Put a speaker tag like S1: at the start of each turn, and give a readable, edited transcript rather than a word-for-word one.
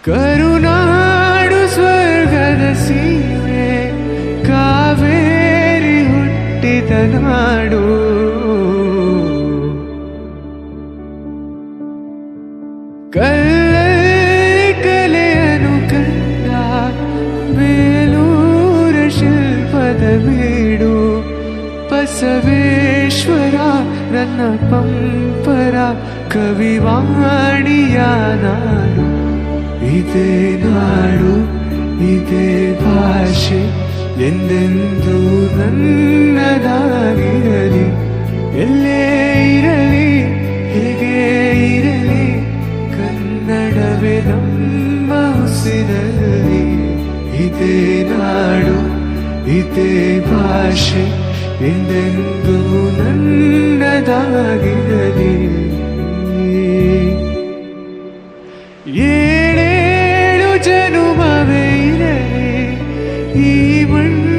S1: ಕರುನಾಡು ಸ್ವರ್ಗದ ಸೀಮೆ, ಕಾವೇರಿ ಹುಟ್ಟಿದ ನಾಡು. ಕಲ್ಲಲ್ಲಿ ಕಲೆಯನ್ನು ಕಂಡ ಬೇಲೂರ ಶಿಲ್ಪದ ಬೀಡು. ಬಸವೇಶ್ವರ ನನ್ನ ಪಂಪರ ಕವಿವಾಣಿಯ ನಾಡು. ಇದೇ ನಾಡು, ಇದೇ ಭಾಷೆ ಎಂದೆಂದೂ ನನ್ನದಾಗಿರಲಿ. ಎಲ್ಲೇ ಇರಲಿ, ಹೇಗೆ ಇರಲಿ, ಕನ್ನಡವೇ ನಮ್ಮ ಉಸಿರಲ್ಲಿ. ಇದೇ ನಾಡು, ಇದೇ ಭಾಷೆ ಎಂದೆಂದೂ ನನ್ನದಾಗಿರಲಿ. ಏಳೇಳು ಜನುಮವೇ ಇರಲಿ ಈ ಮಣ್ಣು